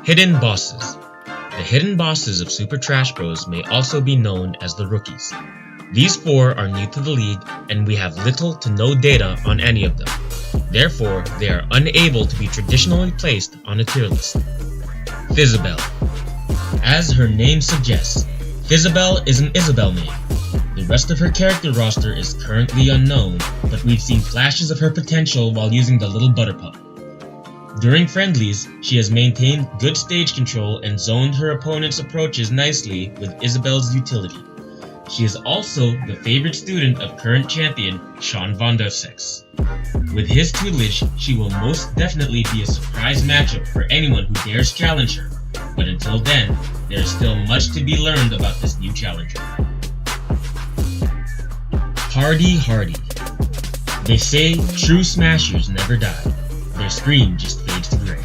Hidden Bosses. The hidden bosses of Super Trash Bros may also be known as the Rookies. These four are new to the league and we have little to no data on any of them. Therefore, they are unable to be traditionally placed on a tier list. Fizzabelle. As her name suggests, Fizzabelle is an Isabelle name. The rest of her character roster is currently unknown, but we've seen flashes of her potential while using the little Butterpup. During friendlies, she has maintained good stage control and zoned her opponent's approaches nicely with Isabelle's utility. She is also the favorite student of current champion Sean Van Der Sex. With his tutelage, she will most definitely be a surprise matchup for anyone who dares challenge her, but until then, there is still much to be learned about this new challenger. Hardy Hardy. They say true smashers never die. Their scream just fades to gray.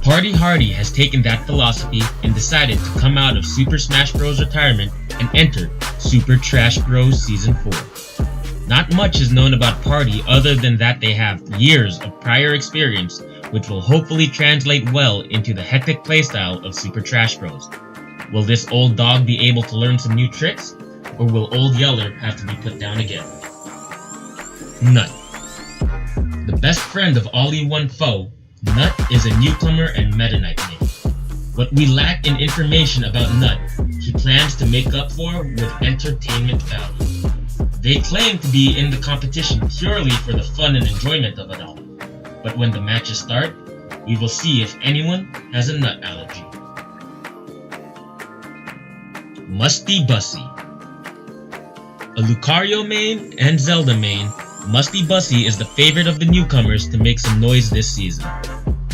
Hardy Hardy has taken that philosophy and decided to come out of Super Smash Bros. Retirement and enter Super Trash Bros. Season 4. Not much is known about Party other than that they have years of prior experience, which will hopefully translate well into the hectic playstyle of Super Trash Bros. Will this old dog be able to learn some new tricks, or will Old Yeller have to be put down again? Nut. The best friend of Ollie One Foe, Nut is a newcomer and Meta Knight name. What we lack in information about Nut, he plans to make up for with entertainment value. They claim to be in the competition purely for the fun and enjoyment of it all. But when the matches start, we will see if anyone has a nut allergy. Musty Bussy. A Lucario main and Zelda main, Musty Bussy is the favorite of the newcomers to make some noise this season.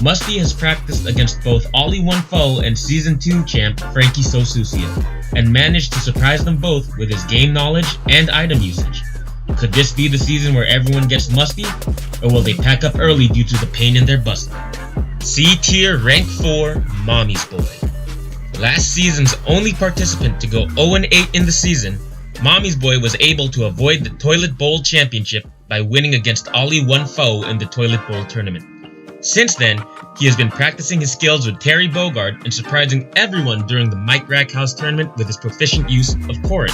Musty has practiced against both Ollie One Foe and Season 2 champ Frankie Sosucia, and managed to surprise them both with his game knowledge and item usage. Could this be the season where everyone gets Musty, or will they pack up early due to the pain in their bust? C-tier rank 4 Mommy's Boy. Last season's only participant to go 0-8 in the season, Mommy's Boy was able to avoid the Toilet Bowl Championship by winning against Ollie One Foe in the Toilet Bowl tournament. Since then, he has been practicing his skills with Terry Bogard and surprising everyone during the Mike Rackhouse tournament with his proficient use of Corrin.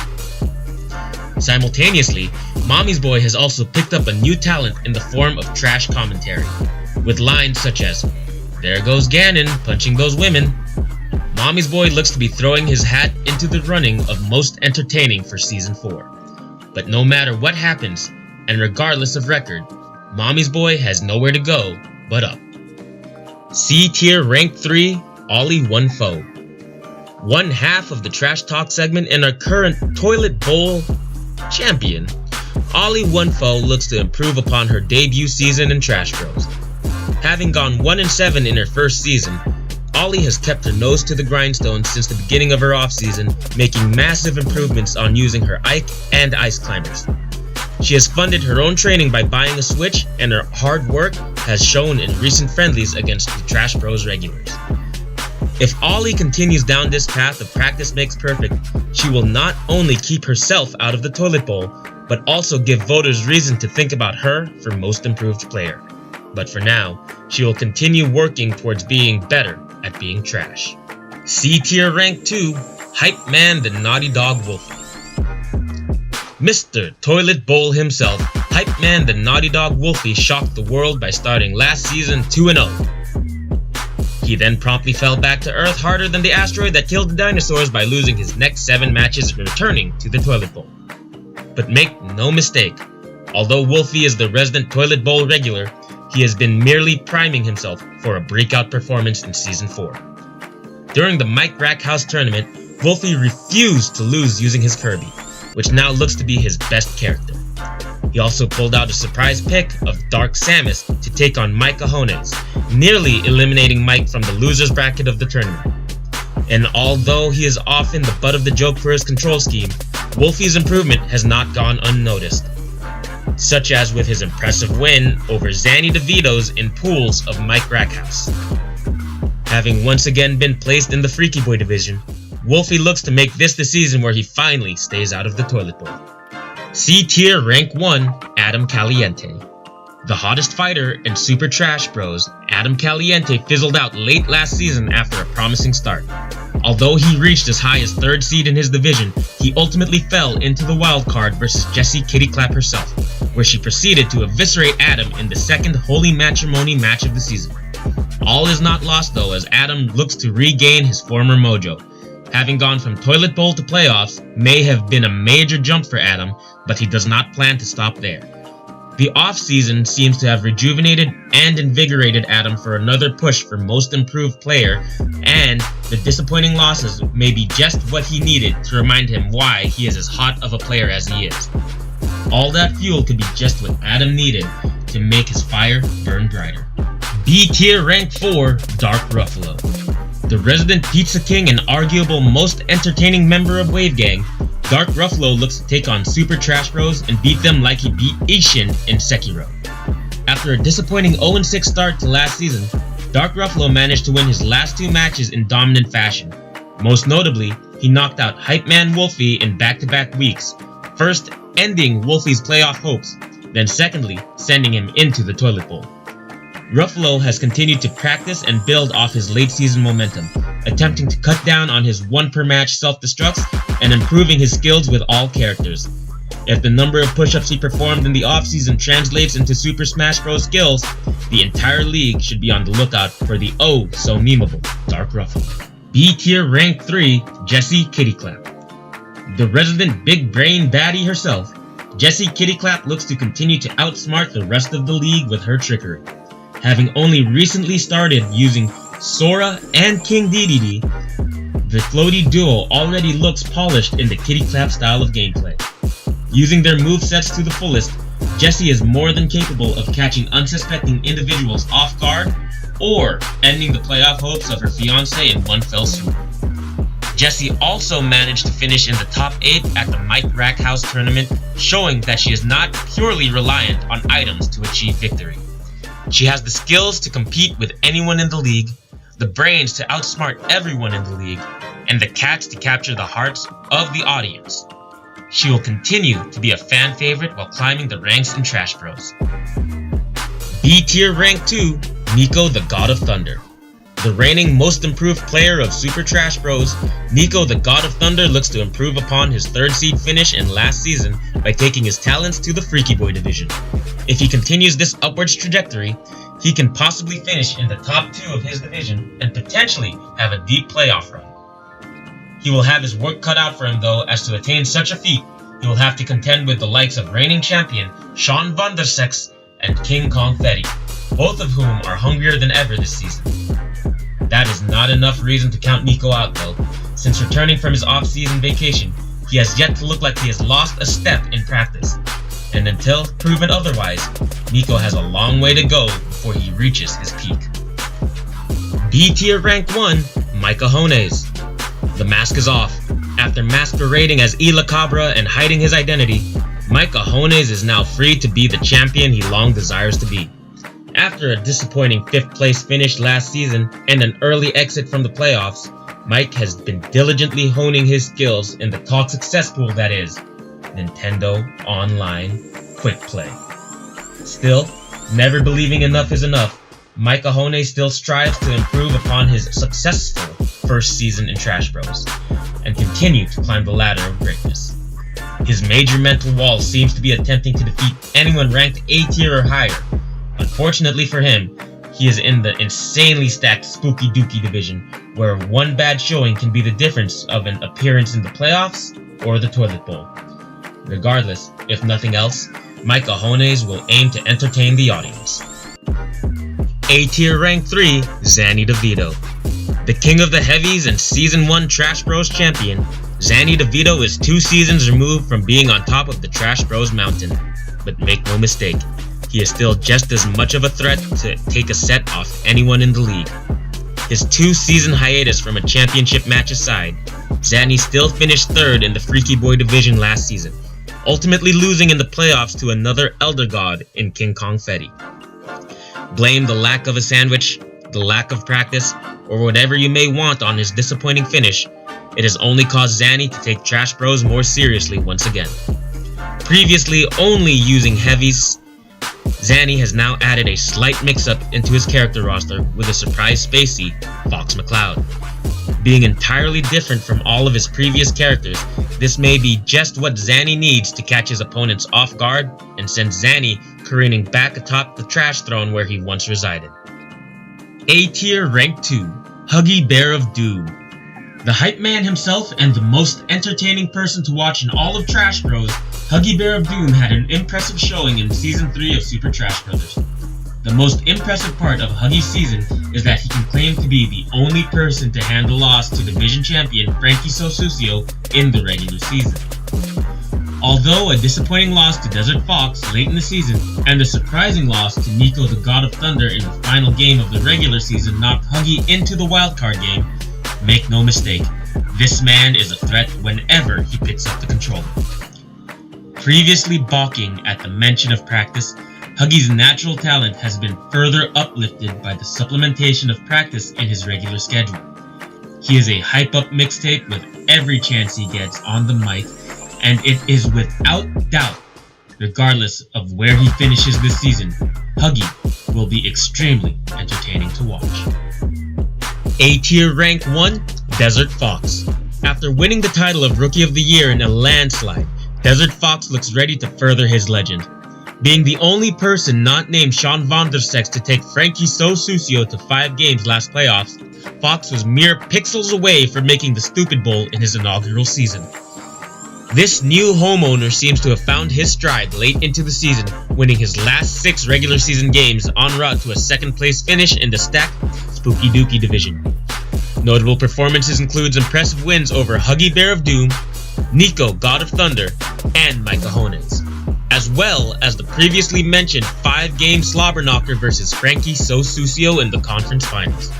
Simultaneously, Mommy's Boy has also picked up a new talent in the form of trash commentary, with lines such as, "There goes Ganon, punching those women." Mommy's Boy looks to be throwing his hat into the running of most entertaining for Season 4. But no matter what happens, and regardless of record, Mommy's Boy has nowhere to go but up. C-tier rank 3 Ollie One Foe. One half of the Trash Talk segment and our current Toilet Bowl champion, Ollie One Foe looks to improve upon her debut season in Trash Bros. Having gone 1-7 in her first season, Ollie has kept her nose to the grindstone since the beginning of her offseason, making massive improvements on using her Ike and Ice Climbers. She has funded her own training by buying a Switch, and her hard work has shown in recent friendlies against the Trash Bros regulars. If Ollie continues down this path of practice makes perfect, she will not only keep herself out of the toilet bowl, but also give voters reason to think about her for most improved player. But for now, she will continue working towards being better at being trash. C-tier rank 2, Hype Man the Naughty Dog Wolfie. Mr. Toilet Bowl himself, Hype Man the Naughty Dog Wolfie shocked the world by starting last season 2-0. He then promptly fell back to Earth harder than the asteroid that killed the dinosaurs by losing his next 7 matches and returning to the Toilet Bowl. But make no mistake, although Wolfie is the resident Toilet Bowl regular, he has been merely priming himself for a breakout performance in Season 4. During the Mike Rackhouse tournament, Wolfie refused to lose using his Kirby, which now looks to be his best character. He also pulled out a surprise pick of Dark Samus to take on Mike Ajones, nearly eliminating Mike from the loser's bracket of the tournament. And although he is often the butt of the joke for his control scheme, Wolfie's improvement has not gone unnoticed, such as with his impressive win over Zanny DeVito's in pools of Mike Rackhouse. Having once again been placed in the Freaky Boy division, Wolfie looks to make this the season where he finally stays out of the toilet bowl. C-tier rank 1, Adam Caliente. The hottest fighter in Super Trash Bros, Adam Caliente fizzled out late last season after a promising start. Although he reached as high as 3rd seed in his division, he ultimately fell into the wild card versus Jessie Kitty Clap herself, where she proceeded to eviscerate Adam in the second Holy Matrimony match of the season. All is not lost though, as Adam looks to regain his former mojo. Having gone from toilet bowl to playoffs may have been a major jump for Adam, but he does not plan to stop there. The off-season seems to have rejuvenated and invigorated Adam for another push for Most Improved Player, and the disappointing losses may be just what he needed to remind him why he is as hot of a player as he is. All that fuel could be just what Adam needed to make his fire burn brighter. B-tier rank 4, Dark Ruffalo. The resident Pizza King and arguable most entertaining member of Wave Gang, Dark Ruffalo looks to take on Super Trash Bros and beat them like he beat Ishin in Sekiro. After a disappointing 0-6 start to last season, Dark Ruffalo managed to win his last 2 matches in dominant fashion. Most notably, he knocked out Hype Man Wolfie in back-to-back weeks, first ending Wolfie's playoff hopes, then secondly, sending him into the toilet bowl. Ruffalo has continued to practice and build off his late-season momentum, attempting to cut down on his 1-per-match self-destructs and improving his skills with all characters. If the number of push-ups he performed in the off-season translates into Super Smash Bros. Skills, the entire league should be on the lookout for the oh-so-memeable Dark Ruffalo. B-tier rank 3, Jessie Kitty Clap. The resident big brain baddie herself, Jessie Kitty Clap looks to continue to outsmart the rest of the league with her trickery. Having only recently started using Sora and King Dedede, the floaty duo already looks polished in the Kitty Clap style of gameplay. Using their movesets to the fullest, Jessie is more than capable of catching unsuspecting individuals off guard or ending the playoff hopes of her fiancé in one fell swoop. Jessie also managed to finish in the top 8 at the Mike Rackhouse tournament, showing that she is not purely reliant on items to achieve victory. She has the skills to compete with anyone in the league, the brains to outsmart everyone in the league, and the catch to capture the hearts of the audience. She will continue to be a fan favorite while climbing the ranks in Trash Bros. B-tier rank 2, Nico the God of Thunder. The reigning most improved player of Super Trash Bros, Nico the God of Thunder looks to improve upon his 3rd seed finish in last season by taking his talents to the Freaky Boy division. If he continues this upwards trajectory, he can possibly finish in the top 2 of his division and potentially have a deep playoff run. He will have his work cut out for him though, as to attain such a feat, he will have to contend with the likes of reigning champion Sean Vandersex and King Confetti, both of whom are hungrier than ever this season. That is not enough reason to count Nico out though. Since returning from his off-season vacation, he has yet to look like he has lost a step in practice. And until proven otherwise, Nico has a long way to go before he reaches his peak. B-tier rank 1, Mike Ajones. The mask is off. After masquerading as Ila Cabra and hiding his identity, Mike Ajones is now free to be the champion he long desires to be. After a disappointing 5th place finish last season and an early exit from the playoffs, Mike has been diligently honing his skills in the toxic cesspool that is Nintendo Online Quick Play. Still, never believing enough is enough, Mike Ajones still strives to improve upon his successful first season in Trash Bros and continue to climb the ladder of greatness. His major mental wall seems to be attempting to defeat anyone ranked A tier or higher. Unfortunately for him, he is in the insanely stacked Spooky Dookie division, where one bad showing can be the difference of an appearance in the playoffs or the toilet bowl. Regardless, if nothing else, Mike Ajones will aim to entertain the audience. A-tier rank 3, Zanny DeVito. The king of the heavies and Season 1 Trash Bros champion, Zanny DeVito is 2 seasons removed from being on top of the Trash Bros mountain. But make no mistake, he is still just as much of a threat to take a set off anyone in the league. His 2-season hiatus from a championship match aside, Zanny still finished 3rd in the Freaky Boy division last season, ultimately losing in the playoffs to another Elder God in King Confetti. Blame the lack of a sandwich, the lack of practice, or whatever you may want on his disappointing finish, it has only caused Zanny to take Trash Bros more seriously once again. Previously only using heavies, Zanny has now added a slight mix-up into his character roster with a surprise spacey, Fox McCloud. Being entirely different from all of his previous characters, this may be just what Zanny needs to catch his opponents off guard and send Zanny careening back atop the trash throne where he once resided. A tier rank 2, Huggy Bear of Doom. The hype man himself and the most entertaining person to watch in all of Trash Bros, Huggy Bear of Doom had an impressive showing in Season 3 of Super Trash Brothers. The most impressive part of Huggy's season is that he can claim to be the only person to hand the loss to division champion Frankie Sosucio in the regular season. Although a disappointing loss to Desert Fox late in the season and a surprising loss to Nico the God of Thunder in the final game of the regular season knocked Huggy into the wildcard game, make no mistake, this man is a threat whenever he picks up the controller. Previously balking at the mention of practice, Huggy's natural talent has been further uplifted by the supplementation of practice in his regular schedule. He is a hype-up mixtape with every chance he gets on the mic, and it is without doubt, regardless of where he finishes this season, Huggy will be extremely entertaining to watch. A tier rank 1, Desert Fox. After winning the title of Rookie of the Year in a landslide, Desert Fox looks ready to further his legend. Being the only person not named Sean Vondersex to take Frankie Sosucio to 5 games last playoffs, Fox was mere pixels away from making the Stupid Bowl in his inaugural season. This new homeowner seems to have found his stride late into the season, winning his last 6 regular season games en route to a second place finish in the stacked Spooky Dookie division. Notable performances includes impressive wins over Huggy Bear of Doom, Nico God of Thunder, and Mike Ajones, as well as the previously mentioned 5-game slobber knocker versus Frankie Sosucio in the conference finals.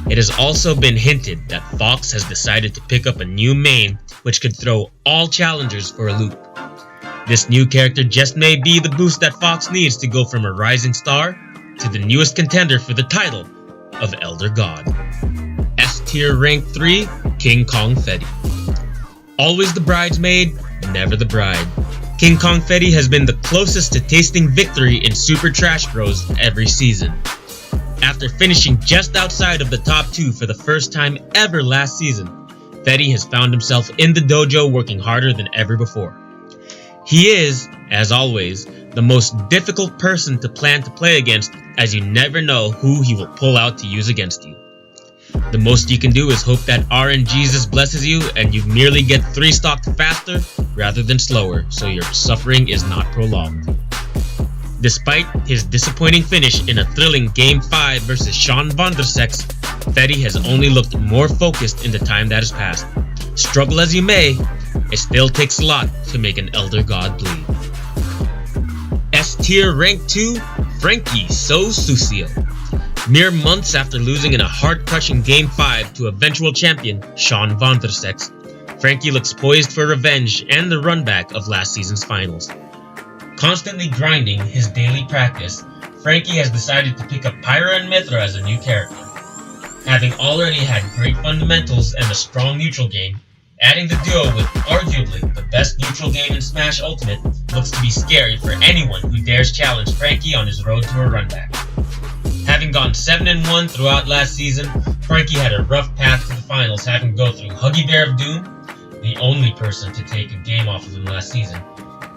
It has also been hinted that Fox has decided to pick up a new main which could throw all challengers for a loop. This new character just may be the boost that Fox needs to go from a rising star to the newest contender for the title of Elder God. S tier rank 3, King Kong Fetty. Always the bridesmaid, never the bride. King Kong Fetty has been the closest to tasting victory in Super Trash Bros every season. After finishing just outside of the top 2 for the first time ever last season, Fetty has found himself in the dojo working harder than ever before. He is, as always, the most difficult person to plan to play against, as you never know who he will pull out to use against you. The most you can do is hope that RNGesus blesses you and you merely get 3-stocked faster rather than slower, so your suffering is not prolonged. Despite his disappointing finish in a thrilling Game 5 versus Sean Vondersex, Fetty has only looked more focused in the time that has passed. Struggle as you may, it still takes a lot to make an Elder God bleed. S tier rank 2, Frankie Sosucio. Mere months after losing in a heart-crushing Game 5 to eventual champion Sean Vondersex, Frankie looks poised for revenge and the runback of last season's finals. Constantly grinding his daily practice, Frankie has decided to pick up Pyra and Mithra as a new character. Having already had great fundamentals and a strong neutral game, adding the duo with arguably the best neutral game in Smash Ultimate looks to be scary for anyone who dares challenge Frankie on his road to a runback. Having gone 7-1 throughout last season, Frankie had a rough path to the finals, having to go through Huggy Bear of Doom, the only person to take a game off of him last season,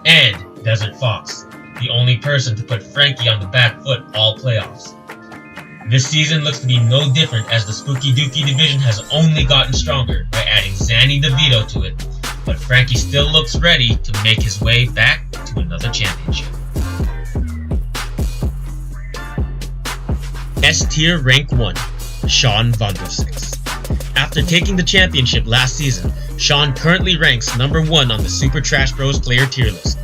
and Desert Fox, the only person to put Frankie on the back foot all playoffs. This season looks to be no different, as the Spooky Dookie division has only gotten stronger by adding Zanny DeVito to it, but Frankie still looks ready to make his way back to another championship. S tier rank 1, Sean Vondersex. After taking the championship last season, Sean currently ranks number 1 on the Super Trash Bros player tier list.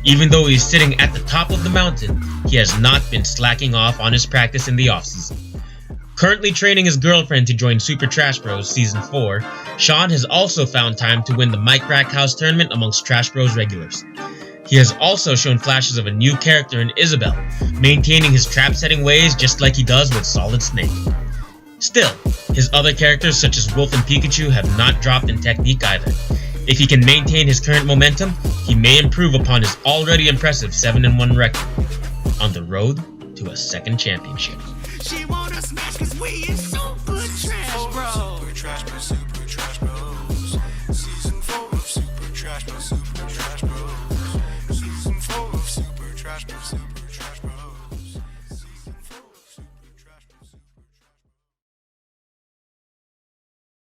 Even though he's sitting at the top of the mountain, he has not been slacking off on his practice in the offseason. Currently training his girlfriend to join Super Trash Bros Season 4, Sean has also found time to win the Mike Rack House tournament amongst Trash Bros regulars. He has also shown flashes of a new character in Isabel, maintaining his trap-setting ways just like he does with Solid Snake. Still, his other characters such as Wolf and Pikachu have not dropped in technique either. If he can maintain his current momentum, he may improve upon his already impressive 7-1 record. on the road to a second championship. She wanna smash 'cause we is super trash, bro.